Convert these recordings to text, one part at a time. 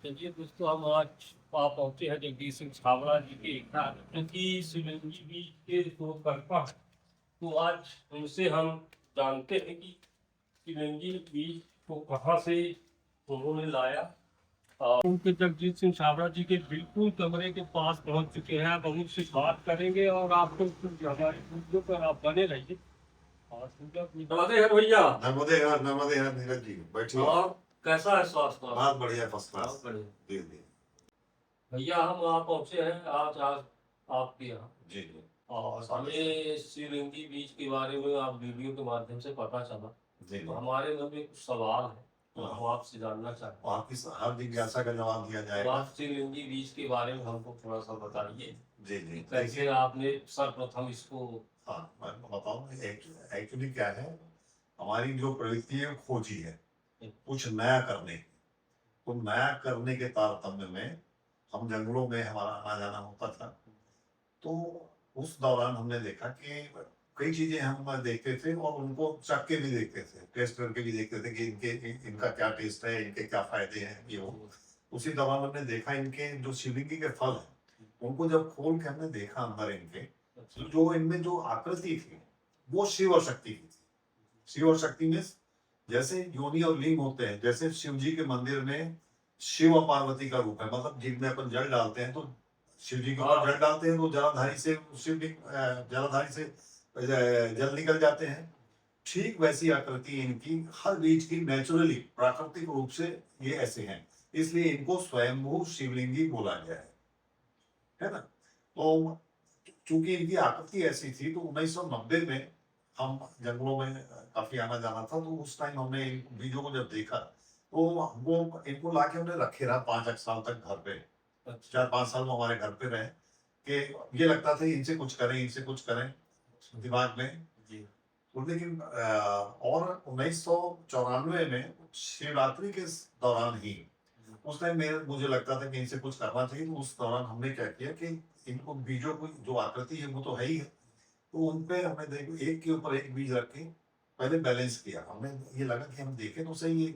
चलिए दोस्तों, हम आज पहुंचे हैं जगदीश सिंह छाबड़ा जी के घर, जो कि शिवलिंगी बीज के शोधकर्ता हैं। तो आज उनसे हम जानते हैं कि शिवलिंगी बीज को कहाँ से उन्होंने लाया। और उनके जगदीश सिंह छाबड़ा जी के बिल्कुल कमरे के पास पहुंच चुके हैं। अब हम उनसे बात करेंगे और आपको हमारे वीडियो पर आप बने रहिए। और नमस्ते है भैया। नर्मदे यार नीरज जी बैठिए। और कैसा है स्वास्थ्य? बहुत बढ़िया, फर्स्ट क्लास। बहुत बढ़िया। जी जी भैया हम वहाँ पहुँचे हैं आज आज आपके यहाँ। जी जी। और हमें शिवलिंगी बीज के बारे में आप वीडियो के माध्यम से पता चला। जी तो जी। हमारे मन में कुछ सवाल है तो हम आपसे जानना चाहते हैं। आपकी हर जिज्ञासा का जवाब दिया तो जाएगा। आप शिवलिंगी बीज के बारे में हमको थोड़ा सा बताइए। जी जी। कैसे आपने सर्वप्रथम इसको। हाँ, मैं बताऊँ एक्चुअली क्या है, हमारी जो प्रवृत्ति है वो खोजी है कुछ नया करने की। तो नया करने के तारतम्य में हम जंगलों में हमारा आना जाना होता था। तो उस दौरान हमने देखा कि कई चीजें हम देखते थे और उनको चख के भी देखते थे, टेस्ट करके भी देखते थे कि इनका क्या टेस्ट है, इनके क्या फायदे हैं ये वो। उसी दौरान हमने देखा इनके जो शिवलिंगी के फल हैं उनको जब खोल के हमने देखा अंदर इनके, तो जो इनमें जो आकृति थी वो शिव और शक्ति की थी। शिव और शक्ति में जैसे योनि और लिंग होते हैं, जैसे शिव जी के मंदिर में शिव और पार्वती का रूप है, मतलब जिनमें अपन जल डालते हैं तो शिव जी के ऊपर जल डालते हैं तो जलाधारी से जलाधारी से जल निकल जाते हैं। ठीक वैसी आकृति इनकी हर बीज की नेचुरली प्राकृतिक रूप से ये ऐसे हैं, इसलिए इनको स्वयंभू शिवलिंगी बोला गया है ना। तो चूंकि इनकी आकृति ऐसी थी तो 1990 में हम जंगलों में काफी आना जाना था, तो उस टाइम हमने इन बीजों को जब देखा तो हमको इनको लाके हमने रखे रहा 5 साल तक घर पे। 4-5 साल वो हमारे घर पे रहे कि ये लगता था इनसे कुछ करें, इनसे कुछ करें दिमाग में जी। तो लेकिन और 1994 में शिवरात्रि के दौरान ही उस टाइम मुझे लगता था कि इनसे कुछ करना चाहिए। तो उस दौरान हमने क्या किया कि इनको बीजों को जो आकृति है वो तो है ही है, तो उन पे हमने देखो एक के ऊपर एक बीज रख के पहले बैलेंस किया। हमें ये लगा कि हम देखें तो सही है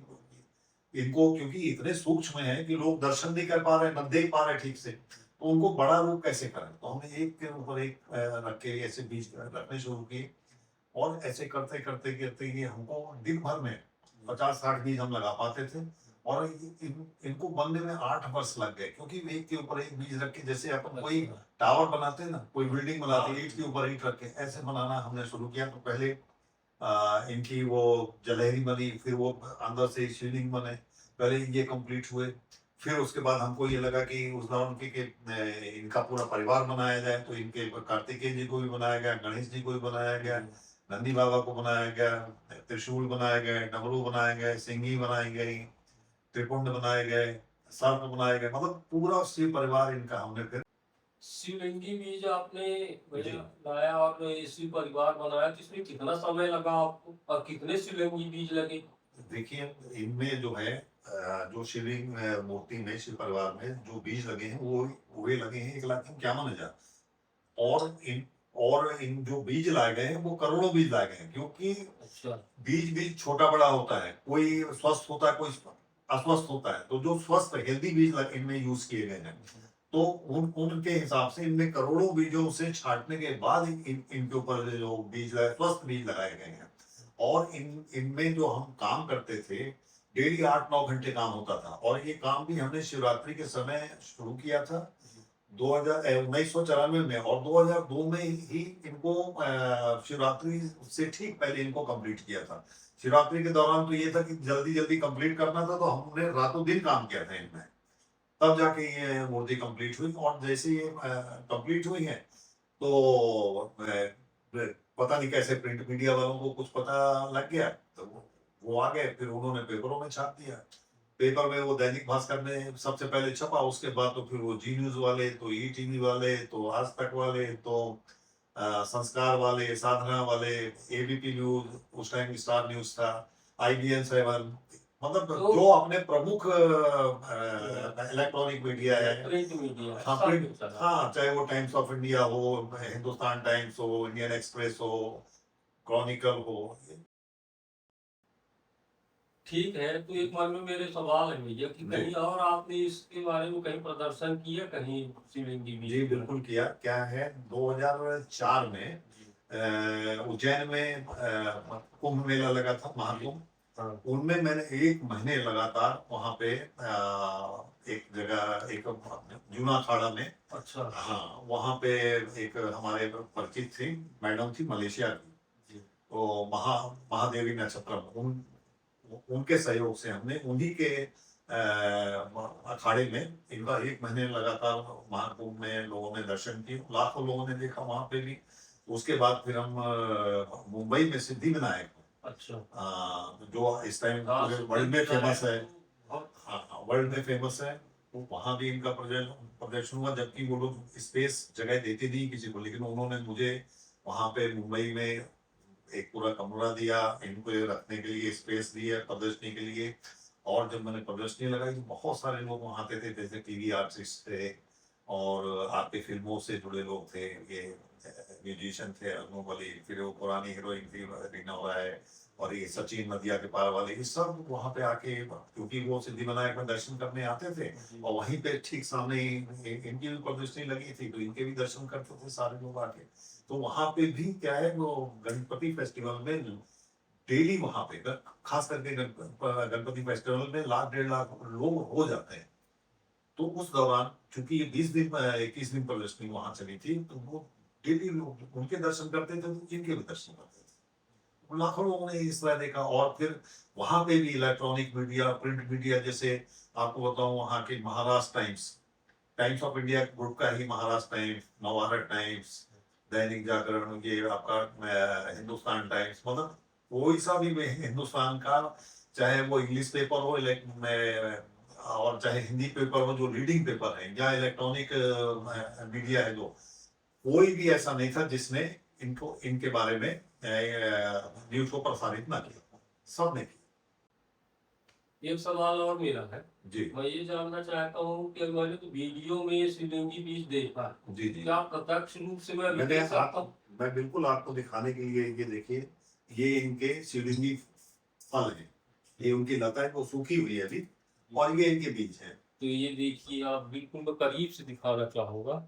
इनको, क्योंकि इतने सूक्ष्म है कि लोग दर्शन नहीं कर पा रहे, न देख पा रहे ठीक से, तो उनको बड़ा रूप कैसे करें। तो हमने एक के ऊपर एक रख के ऐसे बीज रखने शुरू किए और ऐसे करते करते करते ये हमको दिन भर में 50-60 बीज हम लगा पाते थे। और इनको बनने में 8 वर्ष लग गए, क्योंकि एक के ऊपर एक बीज रख के, जैसे अपन कोई टावर बनाते हैं ना, कोई बिल्डिंग बनाते हैं ईंट के ऊपर ईंट रख के, ऐसे बनाना हमने शुरू किया। तो पहले इनकी वो जलेहरी बनी, फिर वो अंदर से शिवलिंग बने, पहले ये कंप्लीट हुए। फिर उसके बाद हमको ये लगा कि उस दौरान के इनका पूरा परिवार बनाया जाए, तो इनके कार्तिकेय जी को भी बनाया गया, गणेश जी को भी बनाया गया, नंदी बाबा को बनाया गया, त्रिशूल बनाया गया, डमरू बनाए गए, सिंगी बनाई गई, त्रिपुंड बनाए गए, सर्प बनाए गए, मतलब पूरा शिव परिवार इनका हमने फिर। शिवलिंगी बीज आपने भैया लाया और इसी परिवार बनाया, तो इसमें कितना समय लगा आपको और कितने शिवलिंगी बीज लगे? देखिए इनमें जो है जो शिवलिंग मूर्ति में, शिव परिवार में जो बीज लगे हैं वो वे लगे हैं 1,51,000। और इन जो बीज लाए गए हैं वो करोड़ों बीज लाए गए हैं, क्योंकि अच्छा। बीज बीज छोटा बड़ा होता है, कोई स्वस्थ होता है, कोई अस्वस्थ होता है। तो जो स्वस्थ हेल्दी बीज इनमें यूज किए गए हैं, तो उनके हिसाब से इनमें करोड़ों बीजों से छांटने के बाद इनके ऊपर जो बीज स्वस्थ बीज लगाए गए हैं। और इनमें जो हम काम करते थे, डेली 8-9 घंटे काम होता था। और ये काम भी हमने शिवरात्रि के समय शुरू किया था 1994 में, और 2002 में ही इनको शिवरात्रि से ठीक पहले इनको कंप्लीट किया था। शिवरात्रि के दौरान तो ये था कि जल्दी जल्दी कंप्लीट करना था, तो हमने रातों दिन काम किया था इनमें, तब जाके ये मूर्ति कंप्लीट हुई। और जैसे ये कंप्लीट हुई है तो पता नहीं कैसे प्रिंट मीडिया वालों को कुछ पता लग गया, तो वो आ गए, फिर उन्होंने पेपरों में छाप दिया। पेपर में वो दैनिक भास्कर में सबसे पहले छपा, उसके बाद तो फिर वो जी न्यूज वाले, तो ई टीवी वाले, तो आज तक वाले, तो संस्कार वाले, साधना वाले, एबीपी न्यूज, उस टाइम स्टार न्यूज था, IBN 7, मतलब तो जो अपने प्रमुख इलेक्ट्रॉनिक मीडिया है, प्रिंट मीडिया, हाँ प्रिंट, हाँ, चाहे वो टाइम्स ऑफ इंडिया हो, हिंदुस्तान टाइम्स हो, इंडियन एक्सप्रेस हो, क्रॉनिकल हो, ठीक है, तो एक मन में मेरे सवाल है भैया कि जी। कहीं और आपने इसके बारे में कहीं प्रदर्शन किया कहीं शिवलिंग की जी बिल्कुल किया। क्या है 2004 में उज्जैन में कुंभ मेला लगा था, महाकुंभ। हाँ, उनमें मैंने 1 महीने लगातार वहाँ पे एक जगह एक जूना अखाड़ा में, अच्छा हाँ, वहाँ पे एक हमारे परिचित थी, मैडम थी मलेशिया की, जी, तो महादेवी नक्षत्रम, उनके सहयोग से हमने उन्हीं के अखाड़े में इनका 1 महीने लगातार महाकुंभ में लोगों ने दर्शन किए, लाखों लोगों ने देखा वहां पे भी। उसके बाद फिर हम मुंबई में सिद्धिविनायक, अच्छा जो इस टाइम हाँ, पूरे वर्ल्ड में फेमस है, बहुत हाँ वर्ल्ड में फेमस है, तो वहां भी इनका प्रदर्शन हुआ। जबकि वो लोग स्पेस जगह देते नहीं किसी को, लेकिन उन्होंने मुझे वहां पे मुंबई में एक पूरा कमरा दिया, इनको ये रखने के लिए स्पेस दी है प्रदर्शनी के लिए। और जब मैंने प्रदर्शनी लगाई तो बहुत सारे लोग वहाँ आते थे, जैसे टीवी आर्टिस्ट थे और आपकी फिल्मों से जुड़े लोग थे, ये म्यूजिशियन थे, अनु मलिक, फिर वो पुरानी हीरोइन थी रीना राय, और ये सचिन नदिया के पार वाले, ये सब वहाँ पे आके, क्योंकि वो सिद्धिविनायक में दर्शन करने आते थे और वहीं पे ठीक सामने इनकी भी प्रदर्शनी लगी थी, तो इनके भी दर्शन करते थे सारे लोग आके। तो वहां पे भी क्या है, वो गणपति फेस्टिवल में डेली वहां पे खास करके गणपति फेस्टिवल में 1,00,000 1,50,000 लोग हो जाते हैं। तो उस दौरान चूंकि ये 20 दिन 21 दिन प्रदर्शनी वहां चली थी, तो वो डेली लोग उनके दर्शन करते थे, तो इनके भी दर्शन करते थे, लाखों लोगों ने इस तरह देखा। और फिर वहां पे भी इलेक्ट्रॉनिक मीडिया, प्रिंट मीडिया, जैसे आपको बताऊं वहां के Maharashtra times, times of India group का ही महाराष्ट्र टाइम्स, नवभारत टाइम्स, दैनिक जागरण, ये आपका हिंदुस्तान टाइम्स, मतलब कोई सा भी हिंदुस्तान का, चाहे वो इंग्लिश पेपर हो और चाहे हिंदी पेपर हो, जो रीडिंग पेपर है या इलेक्ट्रॉनिक मीडिया है, जो कोई भी ऐसा नहीं था जिसने इनको इनके बारे में न्यूज को प्रसारित ना किया, सबने किया। एक सवाल और मेरा है, जी मैं ये जानना चाहता हूँ कि मैंने तो वीडियो में शिवलिंग की बीज देखा, जी जी। क्या प्रत्यक्ष रूप से मैं भी मैंने देख सकता हूँ? मैं बिल्कुल आपको दिखाने के लिए, ये देखिए, ये इनके शिवलिंगी फल है, ये उनकी लता है, वो सूखी हुई है अभी, और ये इनके बीज है। तो ये देखिए, आप बिल्कुल मैं करीब से दिखाना चाहूंगा।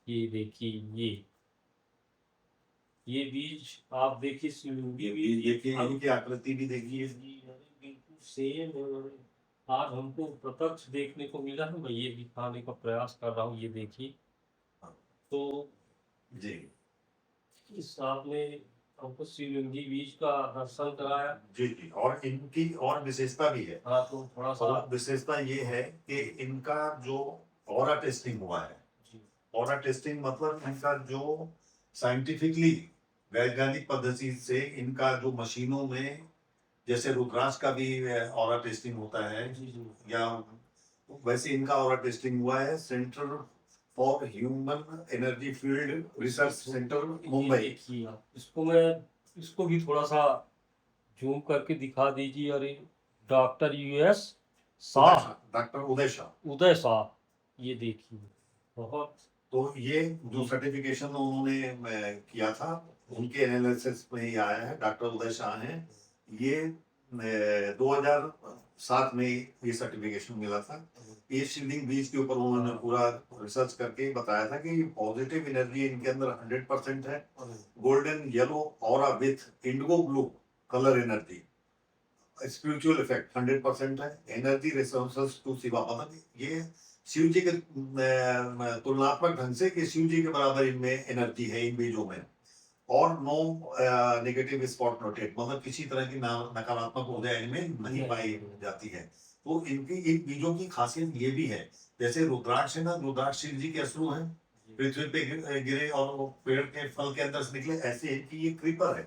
ये देखिए, ये बीज आप देखिए, शिवलिंगी बीज, देखिए इनकी आकृति भी देखिए। बिल्कुल सेम है। आज हमको प्रत्यक्ष देखने को मिला है, मैं ये दिखाने का प्रयास कर रहा हूँ, ये देखिए। तो जी इस आपने हमको शिवलिंगी बीज का दर्शन कराया। जी जी। और इनकी और विशेषता भी है। हाँ, तो थोड़ा सा और विशेषता ये है कि इनका जो ऑरा टेस्टिंग हुआ है, जी, ऑरा टेस्टिंग मतलब इनका जो साइंटिफिकली वैज्ञानिक पद्धति से इनका जो मशीनों में, जैसे रुद्राक्ष का भी ऑरा टेस्टिंग होता है, जी, जी। या वैसे इनका ऑरा टेस्टिंग हुआ है centre for human energy field research centre, ये मुंबई। देखिए आप, इसको भी थोड़ा सा जूम करके दिखा दीजिए। अरे, डॉक्टर US शाह, डॉक्टर उदय शाह। उदय शाह, ये देखिए, बहुत तो ये जो सर्टिफिकेशन उन्होंने किया था, उनके एनालिसिस में ही आया है, डॉक्टर उदय शाह हैं। ये 2007 में ये सर्टिफिकेशन मिला था। ये शिवलिंग बीज के ऊपर उन्होंने पूरा रिसर्च करके बताया था कि पॉजिटिव एनर्जी इनके अंदर 100% है, golden yellow aura with Indigo blue colour energy, spiritual effect 100% है, एनर्जी रिसोर्सेस टू शिवा, मतलब ये शिव जी के तुलनात्मक ढंग से कि शिव जी के बराबर इनमें एनर्जी है इन बीजों में। और नो नेगेटिव स्पॉट नोटेड, मतलब किसी तरह की नकारात्मक ऊर्जा इनमें नहीं पाई जाती है। तो इनकी इन बीजों की खासियत ये भी है, जैसे रुद्राक्ष है ना, रुद्राक्ष शिव जी के अश्रु है, पृथ्वी पे गिरे और वो पेड़ के फल के अंदर से निकले, ऐसे इनकी ये क्रीपर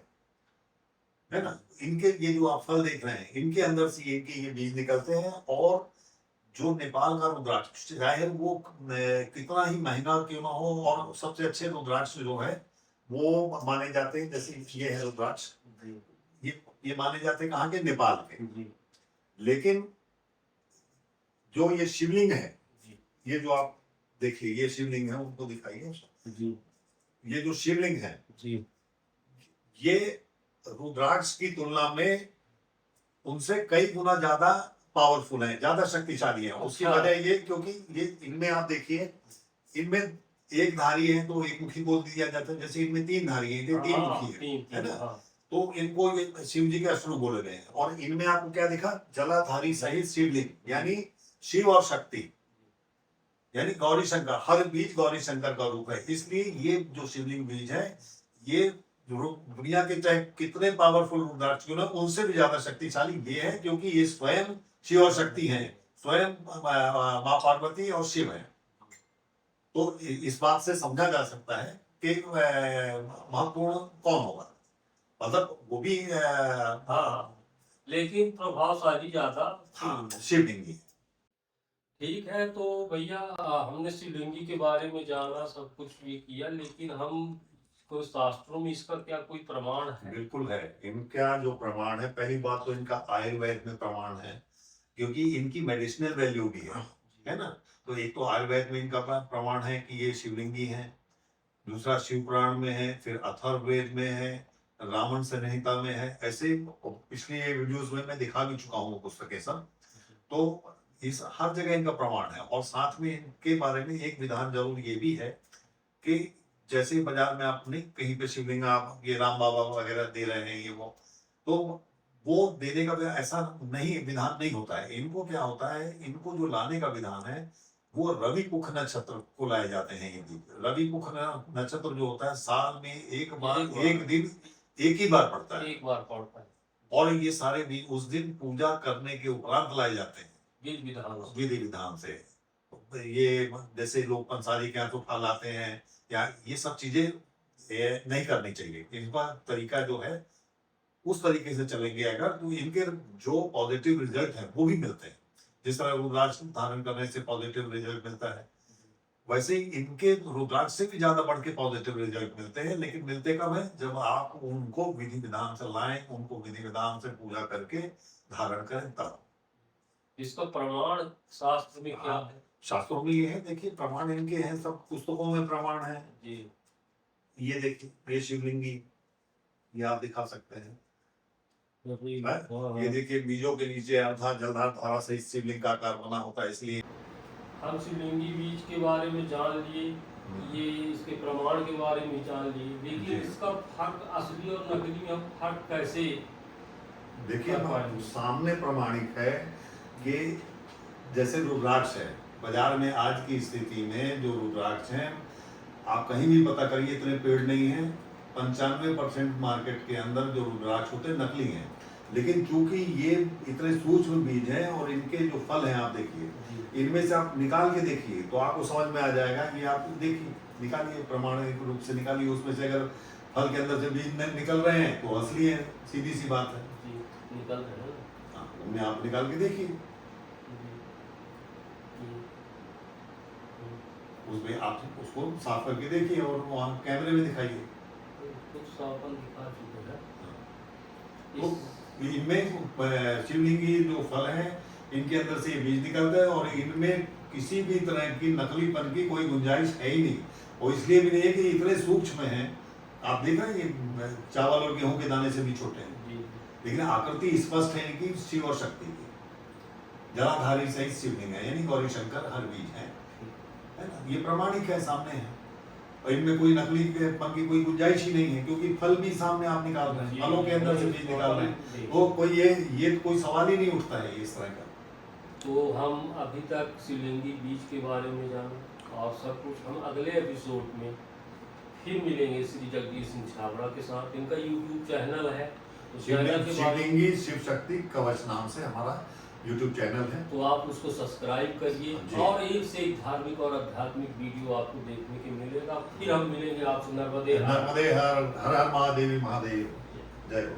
है ना। इनके ये जो आप फल देख रहे हैं, इनके अंदर से इनके ये बीज निकलते हैं। और जो नेपाल का रुद्राक्ष, चाहे वो कितना ही महंगा क्यों ना हो, और सबसे अच्छे रुद्राक्ष जो है वो माने जाते हैं, जैसे ये है रुद्राक्ष, ये माने जाते हैं कहाँ के, नेपाल के। लेकिन जो ये शिवलिंग है, ये जो आप देखिए, ये शिवलिंग है, उनको दिखाइए जी, ये जो शिवलिंग है, जी, ये रुद्राक्ष की तुलना में उनसे कई गुना ज्यादा पावरफुल हैं, ज्यादा शक्तिशाली हैं। उसकी अच्छा। वजह ये क्योंकि ये इनमें आप देखिए, इनमें एक धारी है तो एक मुखी बोल दिया जाता है, जैसे इनमें तीन धारी है, ये तीन हाँ, मुखी तीन है तीन, ना। हाँ। तो इनको ये शिव जी के अश्रु बोले गए हैं। और इनमें आपको क्या दिखा, जलाधारी सहित शिवलिंग, यानी शिव और शक्ति, यानी गौरी शंकर। हर बीज गौरी शंकर का रूप है। इसलिए ये जो शिवलिंग बीज है, ये दुनिया के चाहे कितने पावरफुल रुद्राक्ष क्यों ना, उनसे भी ज्यादा शक्तिशाली ये है, क्योंकि ये स्वयं शिव और शक्ति हैं, स्वयं माँ पार्वती और शिव है। तो इस बात से समझा जा सकता है कि महत्वपूर्ण कौन होगा, मतलब वो भी हाँ, लेकिन प्रभावशाली ज्यादा शिवलिंगी। ठीक है। तो भैया हमने शिवलिंगी के बारे में जाना, सब कुछ भी किया, लेकिन हम कोई शास्त्रों में इसका क्या कोई प्रमाण है? बिल्कुल है। इनका जो प्रमाण है, पहली बात तो इनका आयुर्वेद में प्रमाण है, क्योंकि इनकी मेडिसिनल वैल्यू भी है ना। तो एक तो आयुर्वेद में इनका प्रमाण है कि ये शिवलिंगी है, दूसरा शिव पुराण में है, फिर अथर्ववेद में है, रावण संहिता में है। ऐसे पिछले वीडियोस में मैं दिखा भी चुका हूँ पुस्तकें सब। तो इस हर जगह इनका प्रमाण है। और साथ में इनके बारे में एक विधान जरूर ये भी है कि जैसे बाजार में आपने कहीं पे शिवलिंग आप ये राम बाबा वगैरह दे रहे हैं, ये तो वो देने का ऐसा नहीं विधान नहीं होता है। इनको क्या होता है, इनको जो लाने का विधान है वो रवि पुख नक्षत्र को लाए जाते हैं। ये रवि पुख नक्षत्र जो होता है, साल में एक दिन एक ही बार पड़ता है, एक बार पड़ता है। और ये सारे भी उस दिन पूजा करने के उपरांत लाए जाते हैं विधि विधान से। ये जैसे लोग पंसारी के यहाँ तो फल आते हैं, या ये सब चीजें नहीं करनी चाहिए। इनका तरीका जो है उस तरीके से चलेंगे अगर, तो इनके जो पॉजिटिव रिजल्ट है वो भी मिलते हैं। जिस तरह रुद्राक्ष धारण करने से पॉजिटिव रिजल्ट मिलता है, वैसे ही इनके रुद्राक्ष से भी ज्यादा बढ़ के पॉजिटिव रिजल्ट मिलते हैं। लेकिन मिलते कब है, जब आप उनको विधि विधान से लाएं, उनको विधि विधान से पूजा करके धारण करें तब। इसका प्रमाण शास्त्र में क्या है? शास्त्रों में ये है, देखिए प्रमाण इनके हैं, सब पुस्तकों में प्रमाण है जी। ये देखिए, ये शिवलिंगी, ये आप दिखा सकते हैं। ये देखिए, बीजों के नीचे अर्थात जलधार धारा से इस शिवलिंग का आकार बना होता है। इसलिए हम शिवलिंगी बीज के बारे में जान लिए, ये इसके प्रमाण के बारे में जान लिए, लेकिन इसका फर्क असली और नकली में हम फर्क कैसे? देखिए, सामने प्रमाणिक है कि जैसे रुद्राक्ष है, बाजार में आज की स्थिति में जो रुद्राक्ष हैं, आप कहीं भी पता करिए इतने पेड़ नहीं है। 95% मार्केट के अंदर जो रुद्राक्ष होते हैं नकली हैं। लेकिन चूंकि ये इतने सूक्ष्म बीज हैं और इनके जो फल हैं आप देखिए, इनमें से आप निकाल के देखिए तो आपको समझ में आ जाएगा। ये आप देखिए, निकालिए, प्रमाणिक रूप से निकालिए, उसमें से अगर फल के अंदर से बीज निकल रहे हैं तो असली है, सीधी सी बात है। निकल रहे हैं, उनमें आप निकाल के देखिए, उसमें आप उसको साफ करके देखिए और वहाँ कैमरे में दिखाइए। कुछ सावन दिखा चुके हैं। तो इनमें शिवलिंगी जो फल है, इनके अंदर से ये बीज निकलता है, और इनमें किसी भी तरह की नकलीपन की कोई गुंजाइश है ही नहीं। और इसलिए भी नहीं है कि इतने सूक्ष्म हैं। आप देख रहे हैं, ये चावल और गेहूं के दाने से भी छोटे हैं, लेकिन आकृति स्पष्ट है इनकी शिव और शक्ति की। जलाधारी सहित शिवलिंग है, यानी गौरी शंकर हर बीज है ना। ये प्रमाणिक है, सामने है, और इनमें कोई नकली पन की कोई गुंजाइश ही नहीं है, क्योंकि फल भी सामने आप निकाल रहे हैं, फलों के अंदर से बीज निकाल रहे हैं। वो कोई ये कोई सवाल ही नहीं उठता है इस तरह का। तो हम अभी तक शिवलिंगी बीज के बारे में जाना, और सब कुछ हम अगले एपिसोड में फिर मिलेंगे श्री जगदीश सिंह छाबड़ा के साथ। इनका यूट्यूब चैनल है, तो चैनल के बारे में शिवलिंगी शिव शक्ति कवच नाम से हमारा यूट्यूब चैनल है, तो आप उसको सब्सक्राइब करिए, और एक से एक धार्मिक और आध्यात्मिक वीडियो आपको देखने के मिलेगा। फिर हम मिलेंगे आपसे। नर्मदे हर हर हर महादेवी महादेव, जय हो।